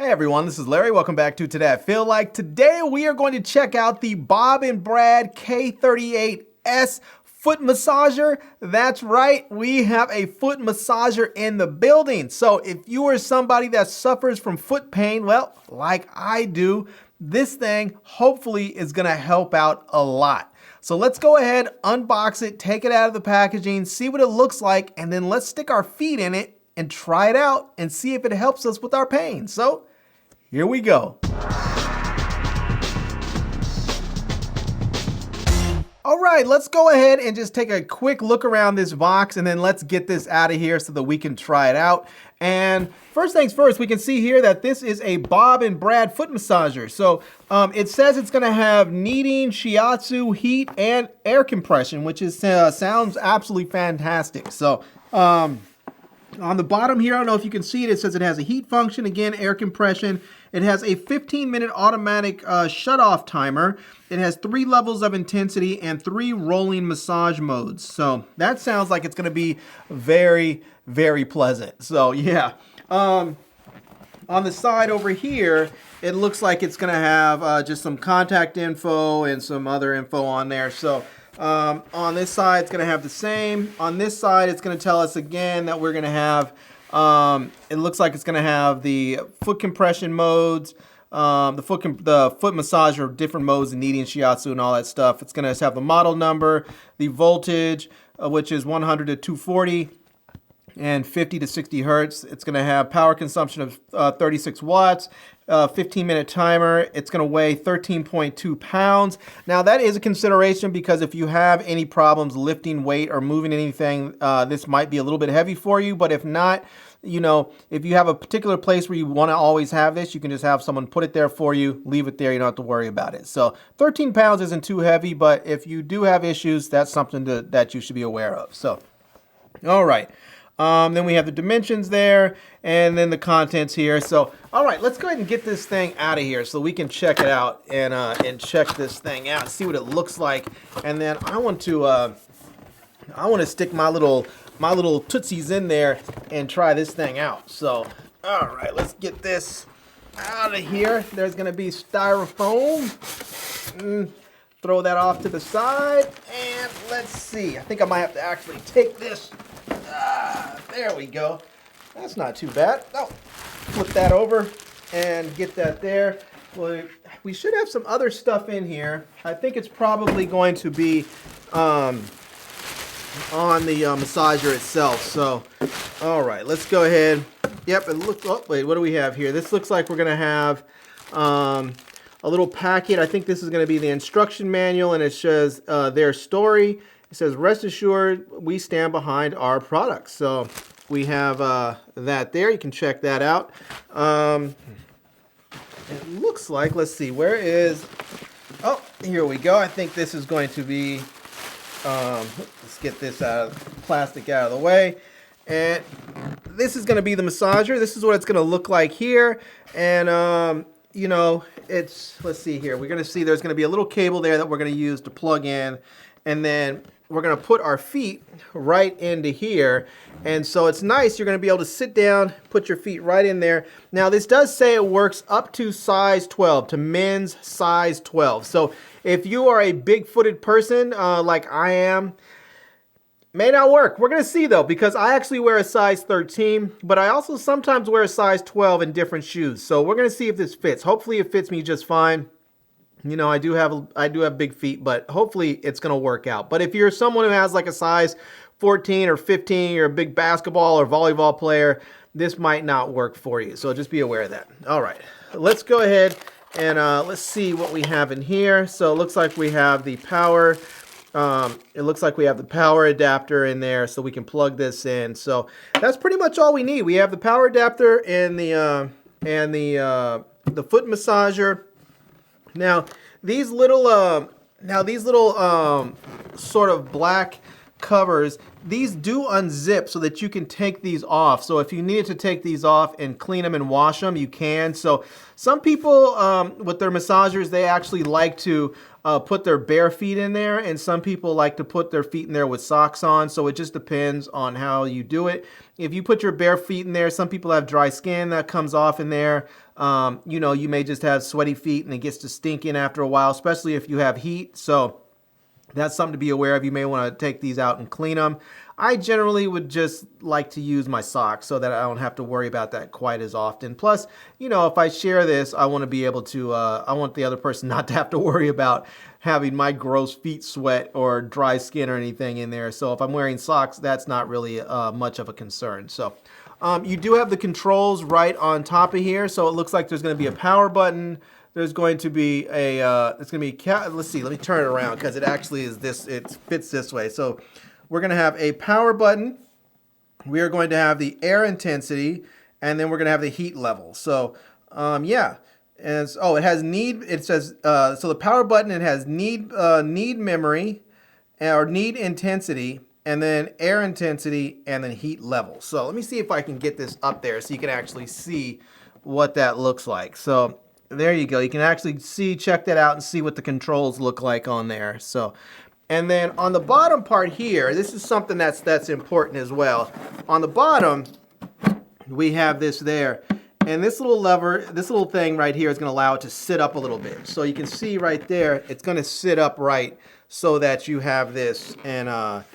Hey everyone, this is Larry. Welcome back to Today I Feel Like. Today we are going to check out the Bob and Brad K38S foot massager. That's right, we have a foot massager in the building. So if you are somebody that suffers from foot pain, well, like I do, this thing hopefully is gonna help out a lot. So let's go ahead, unbox it, take it out of the packaging, see what it looks like, and then let's stick our feet in it and try it out and see if it helps us with our pain. So here we go. All right, let's go ahead and just take a quick look around this box and then let's get this out of here so that we can try it out. And first things first, we can see here that this is a Bob and Brad foot massager. So it says it's gonna have kneading, shiatsu, heat, and air compression, which is sounds absolutely fantastic. So on the bottom here, I don't know if you can see it, it says it has a heat function, again, air compression. It has a 15-minute automatic shut-off timer. It has 3 levels of intensity and 3 rolling massage modes. So that sounds like it's gonna be very, very pleasant. So yeah. On the side over here, it looks like it's gonna have just some contact info and some other info on there. So on this side, it's gonna have the same. On this side, it's gonna tell us again that we're gonna have, it looks like it's gonna have the foot compression modes, the foot massager, different modes, and kneading, shiatsu, and all that stuff. It's gonna have the model number, the voltage, which is 100 to 240, and 50 to 60 hertz. It's gonna have power consumption of 36 watts, 15-minute timer. It's gonna weigh 13.2 pounds. Now that is a consideration because if you have any problems lifting weight or moving anything, this might be a little bit heavy for you, but if not, you know, if you have a particular place where you wanna always have this, you can just have someone put it there for you, leave it there, you don't have to worry about it. So 13 pounds isn't too heavy, but if you do have issues, that's something that you should be aware of. So, all right. Then we have the dimensions there, and then the contents here. So, all right, let's go ahead and get this thing out of here so we can check it out and check this thing out, see what it looks like. And then I want to stick my little tootsies in there and try this thing out. So, all right, let's get this out of here. There's gonna be styrofoam. Throw that off to the side, and let's see. I think I might have to actually take this. There we go. That's not too bad. Oh, flip that over and get that there. Well, we should have some other stuff in here. I think it's probably going to be on the massager itself. So, all right, let's go ahead. Yep, it looks. Oh, wait, what do we have here? This looks like we're gonna have a little packet. I think this is gonna be the instruction manual, and it says their story. It says, rest assured, we stand behind our products. So we have that there. You can check that out. It looks like, let's see, where is, oh, here we go. I think this is going to be, let's get this plastic out of the way. And this is going to be the massager. This is what it's going to look like here. And, you know, it's, let's see here. We're going to see there's going to be a little cable there that we're going to use to plug in. And then we're gonna put our feet right into here. And so it's nice, you're gonna be able to sit down, put your feet right in there. Now this does say it works up to size 12, to men's size 12. So if you are a big-footed person like I am, may not work. We're gonna see though, because I actually wear a size 13, but I also sometimes wear a size 12 in different shoes. So we're gonna see if this fits. Hopefully it fits me just fine. You know, I do have big feet, but hopefully it's going to work out. But if you're someone who has like a size 14 or 15, you're a big basketball or volleyball player, this might not work for you. So just be aware of that. All right, let's go ahead and let's see what we have in here. So it looks like we have the power. It looks like we have the power adapter in there so we can plug this in. So that's pretty much all we need. We have the power adapter and the foot massager. Now these little sort of black covers, these do unzip so that you can take these off. So if you needed to take these off and clean them and wash them, you can. So some people with their massagers, they actually like to put their bare feet in there, and some people like to put their feet in there with socks on. So it just depends on how you do it. If you put your bare feet in there, some people have dry skin that comes off in there. You know, you may just have sweaty feet and it gets to stinking after a while, especially if you have heat. So that's something to be aware of. You may want to take these out and clean them. I generally would just like to use my socks so that I don't have to worry about that quite as often. Plus, you know, if I share this, I want to be able to, I want the other person not to have to worry about having my gross feet sweat or dry skin or anything in there. So if I'm wearing socks, that's not really much of a concern. So you do have the controls right on top of here. So it looks like there's going to be a power button. There's going to be a, it's going to be, let's see, let me turn it around because it actually is this, it fits this way. So we're going to have a power button. We are going to have the air intensity, and then we're going to have the heat level. So, yeah. And oh, it has need, it says, so the power button, it has need memory or need intensity, and then air intensity, and then heat level. So let me see if I can get this up there so you can actually see what that looks like. So there you go. You can actually see, check that out and see what the controls look like on there. So, and then on the bottom part here, this is something that's important as well. On the bottom, we have this there. And this little lever, this little thing right here is going to allow it to sit up a little bit. So you can see right there, it's going to sit up right so that you have this, and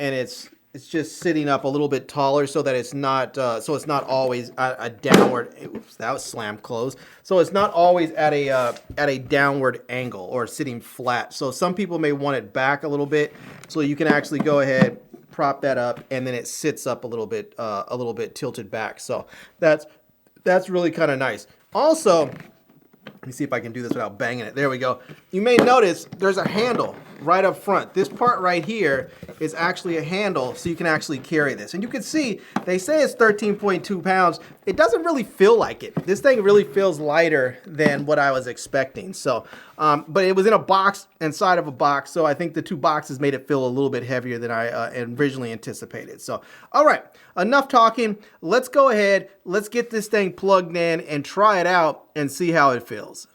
it's just sitting up a little bit taller so that it's not always a downward. Oops, that was slammed closed. So it's not always at a downward angle or sitting flat. So some people may want it back a little bit, so you can actually go ahead, prop that up, and then it sits up a little bit tilted back. So that's really kind of nice. Also, let me see if I can do this without banging it. There we go. You may notice there's a handle right up front. This part right here is actually a handle, so you can actually carry this. And you can see, they say it's 13.2 pounds. It doesn't really feel like it. This thing really feels lighter than what I was expecting. So, but it was in a box, inside of a box, so I think the two boxes made it feel a little bit heavier than I originally anticipated. So, all right, enough talking. Let's go ahead, let's get this thing plugged in and try it out and see how it feels.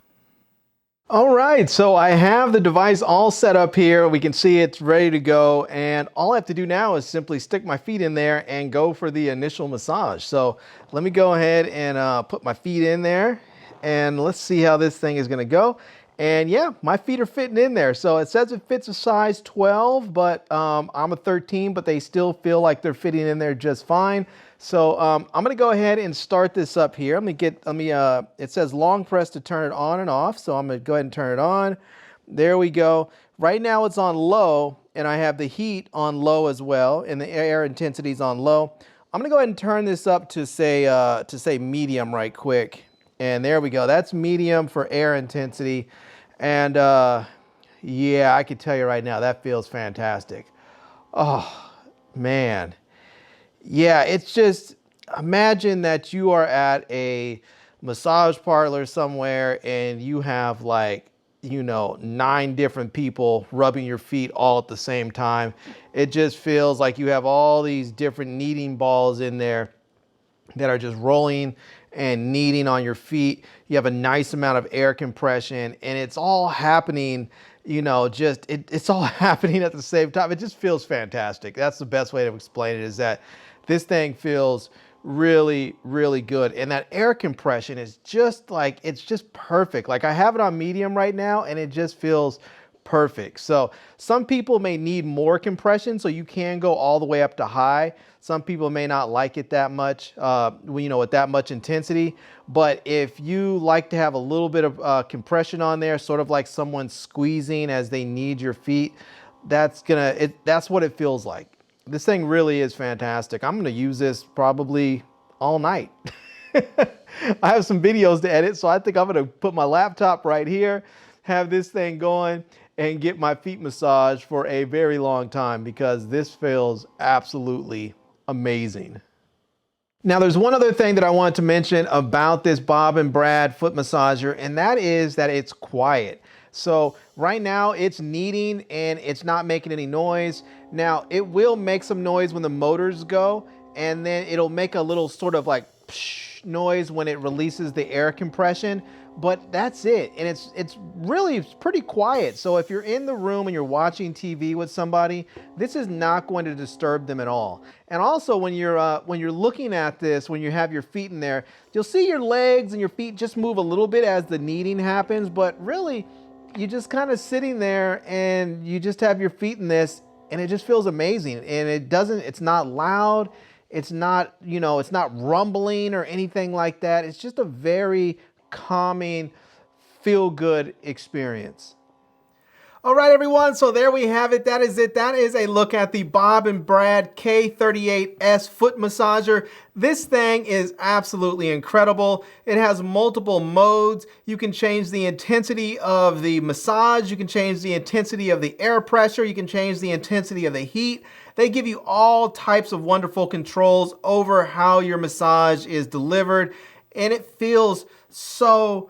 All right, so I have the device all set up here. We can see it's ready to go, and all I have to do now is simply stick my feet in there and go for the initial massage. So let me go ahead and put my feet in there, and let's see how this thing is gonna go. And yeah, my feet are fitting in there. So it says it fits a size 12, but I'm a 13, but they still feel like they're fitting in there just fine. So I'm gonna go ahead and start this up here. It says long press to turn it on and off. So I'm gonna go ahead and turn it on. There we go. Right now it's on low, and I have the heat on low as well, and the air intensity is on low. I'm gonna go ahead and turn this up to say medium right quick. And there we go. That's medium for air intensity. And yeah, I can tell you right now, that feels fantastic. Oh, man. Yeah, it's just, imagine that you are at a massage parlor somewhere and you have, like, you know, 9 different people rubbing your feet all at the same time. It just feels like you have all these different kneading balls in there that are just rolling and kneading on your feet. You have a nice amount of air compression, and it's all happening, you know, just it's all happening at the same time. It just feels fantastic. That's the best way to explain it, is that this thing feels really, really good. And that air compression is just like, it's just perfect. Like, I have it on medium right now, and it just feels perfect. So some people may need more compression, so you can go all the way up to high. Some people may not like it that much, you know, with that much intensity. But if you like to have a little bit of compression on there, sort of like someone squeezing as they knead your feet, that's what it feels like. This thing really is fantastic. I'm gonna use this probably all night. I have some videos to edit, so I think I'm gonna put my laptop right here, have this thing going, and get my feet massaged for a very long time, because this feels absolutely amazing. Now, there's one other thing that I wanted to mention about this Bob and Brad foot massager, and that is that it's quiet. So right now it's kneading and it's not making any noise. Now it will make some noise when the motors go, and then it'll make a little sort of like psh noise when it releases the air compression, but that's it. And it's really pretty quiet. So if you're in the room and you're watching TV with somebody, this is not going to disturb them at all. And also when you're looking at this, when you have your feet in there, you'll see your legs and your feet just move a little bit as the kneading happens, but really you're just kind of sitting there and you just have your feet in this, and it just feels amazing. And it's not loud. It's not, it's not rumbling or anything like that. It's just a very calming, feel-good experience. All right, everyone, so there we have it. That is it. That is a look at the Bob and Brad K38S foot massager. This thing is absolutely incredible. It has multiple modes. You can change the intensity of the massage. You can change the intensity of the air pressure. You can change the intensity of the heat. They give you all types of wonderful controls over how your massage is delivered, and it feels so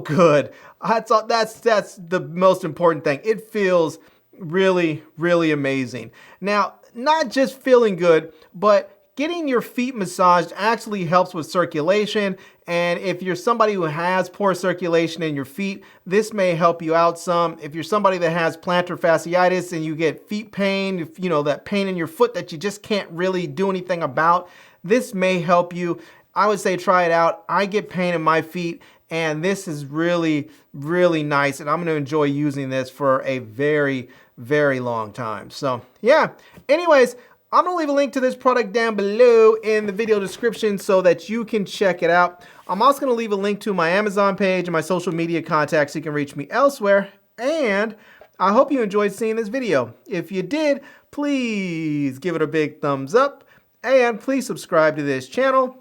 good. That's the most important thing. It feels really, really amazing. Now, not just feeling good, but getting your feet massaged actually helps with circulation. And if you're somebody who has poor circulation in your feet, this may help you out some. If you're somebody that has plantar fasciitis and you get feet pain, that pain in your foot that you just can't really do anything about, this may help you. I would say try it out. I get pain in my feet, and this is really, really nice, and I'm going to enjoy using this for a very, very long time. So, yeah. Anyways, I'm going to leave a link to this product down below in the video description so that you can check it out. I'm also going to leave a link to my Amazon page and my social media contacts so you can reach me elsewhere. And I hope you enjoyed seeing this video. If you did, please give it a big thumbs up, and please subscribe to this channel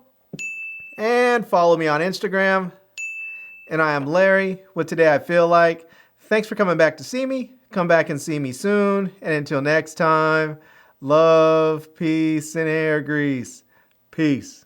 and follow me on Instagram. And I am Larry with Today I Feel Like. Thanks for coming back to see me. Come back and see me soon. And until next time, love, peace, and hair grease. Peace.